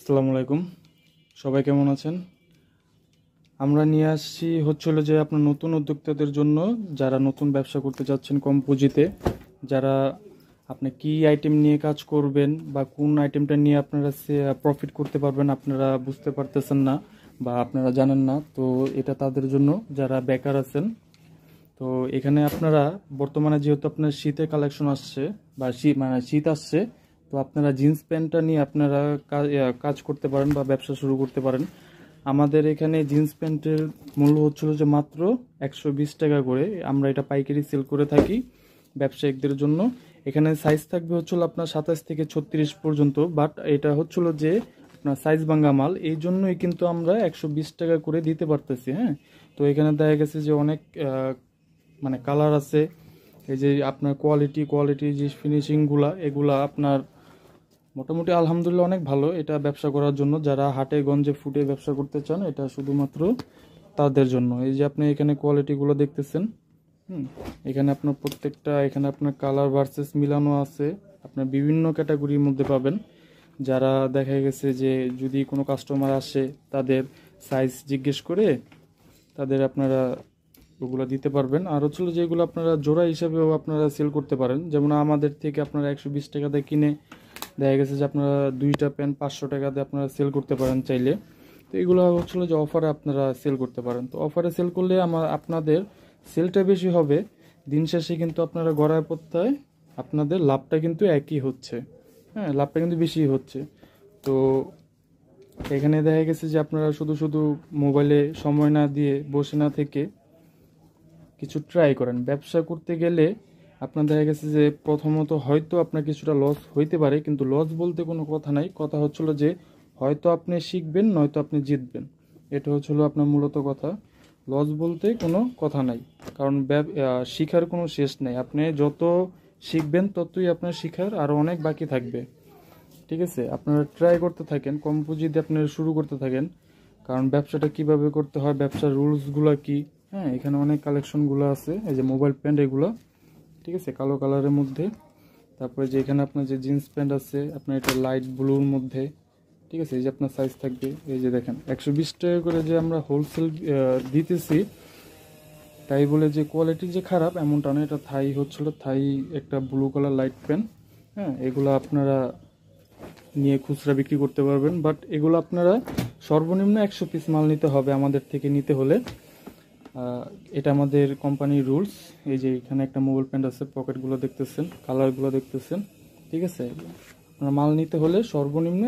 আসসালামু আলাইকুম। সবাই কেমন আছেন? আমরা নিয়ে আসছি হচ্ছিল যে আপনার নতুন উদ্যোক্তাদের জন্য, যারা নতুন ব্যবসা করতে চাচ্ছেন কম পুঁজিতে, যারা আপনি কি আইটেম নিয়ে কাজ করবেন বা কোন আইটেমটা নিয়ে আপনারা প্রফিট করতে পারবেন আপনারা বুঝতে পারতেছেন না বা আপনারা জানেন না, তো এটা তাদের জন্য যারা বেকার আছেন। তো এখানে আপনারা বর্তমানে যেহেতু আপনার শীতের কালেকশন আসছে বা শীত আসছে, তো আপনারা জিন্স প্যান্টটা নিয়ে আপনারা কাজ করতে পারেন বা ব্যবসা শুরু করতে পারেন। আমাদের এখানে জিন্স প্যান্টের মূল্য হচ্ছিল যে মাত্র 120 টাকা করে। আমরা এটা পাইকারি সেল করে থাকি ব্যবসায়িকদের জন্য। এখানে সাইজ থাকবে হচ্ছিল আপনার 27 থেকে 36 পর্যন্ত, বাট এটা হচ্ছিল যে আপনার সাইজ ভাঙ্গা মাল, এই জন্যই কিন্তু আমরা 120 টাকা করে দিতে পারতেছি। হ্যাঁ, তো এখানে দেখা গেছে যে অনেক কালার আছে। এই যে আপনার কোয়ালিটি যে ফিনিশিংগুলা, এগুলা আপনার মোটামুটি আলহামদুলিল্লাহ অনেক ভালো এটা ব্যবসা করার জন্য। যারা হাটে গঞ্জে ফুটে ব্যবসা করতে চান, এটা শুধুমাত্র তাদের জন্য। এই যে আপনি এখানে কোয়ালিটিগুলো দেখতেছেন, এখানে আপনার প্রত্যেকটা, এখানে আপনার কালার ভার্সেস মিলানো আছে, আপনার বিভিন্ন ক্যাটাগরির মধ্যে পাবেন। যারা দেখা গেছে যে যদি কোনো কাস্টমার আসে, তাদের সাইজ জিজ্ঞেস করে তাদের আপনারা ওগুলো দিতে পারবেন। আর হচ্ছিল যেগুলো আপনারা জোড়া হিসাবেও আপনারা সেল করতে পারেন। যেমন আমাদের থেকে আপনারা 120 টাকাতে কিনে দেখা গেছে যে আপনারা দুইটা প্যান্ট 500 টাকাতে আপনারা সেল করতে পারেন চাইলে। তো এগুলো হচ্ছিল যে অফারে আপনারা সেল করতে পারেন। তো অফারে সেল করলে আপনাদের সেলটা বেশি হবে, দিন শেষে কিন্তু আপনারা গড়ায় পড়তায় আপনাদের লাভটা কিন্তু একই হচ্ছে। হ্যাঁ, লাভটা কিন্তু বেশি হচ্ছে। তো এখানে দেখা গেছে যে আপনারা শুধু শুধু মোবাইলে সময় না দিয়ে বসে না থেকে কিছু ট্রাই করেন। ব্যবসা করতে গেলে আপনার দেখা গেছে যে প্রথমত হয়তো আপনার কিছুটা লস হইতে পারে, কিন্তু লস বলতে কোনো কথা নাই। কথা হচ্ছিল যে হয়তো আপনি শিখবেন, নয়তো আপনি জিতবেন। এটা হচ্ছিল আপনার মূলত কথা। লস বলতে কোনো কথা নাই, কারণ শিখার কোনো শেষ নেই। আপনি যত শিখবেন ততই আপনার শিখার আরও অনেক বাকি থাকবে। ঠিক আছে, আপনারা ট্রাই করতে থাকেন, কম পুঁজিতে আপনারা শুরু করতে থাকেন। কারণ ব্যবসাটা কিভাবে করতে হয়, ব্যবসার রুলসগুলো কি, হ্যাঁ, এখানে অনেক কালেকশনগুলো আছে। এই যে মোবাইল প্যান্ট এগুলো, ঠিক আছে, কালো কালারের মধ্যে। তারপরে যে এখানে আপনার যে জিন্স প্যান্ট আছে, আপনার এটা লাইট ব্লুর মধ্যে, ঠিক আছে। এই যে আপনার সাইজ থাকবে, এই যে দেখেন 120 টাকা করে যে আমরা হোলসেল দিতেছি, তাই বলে যে কোয়ালিটি যে খারাপ এমনটা না। এটা থাই হচ্ছিল, থাই একটা ব্লু কালার লাইট প্যান্ট। হ্যাঁ, এগুলো আপনারা নিয়ে খুচরা বিক্রি করতে পারবেন, বাট এগুলো আপনারা সর্বনিম্ন 100 পিস মাল নিতে হবে আমাদের থেকে নিতে হলে। এটা আমাদের কোম্পানির রুলস। এই যে এখানে একটা মোবাইল প্যান্ট আছে, পকেটগুলো দেখতেছেন, কালারগুলো দেখতেছেন, ঠিক আছে। আপনারা মাল নিতে হলে সর্বনিম্ন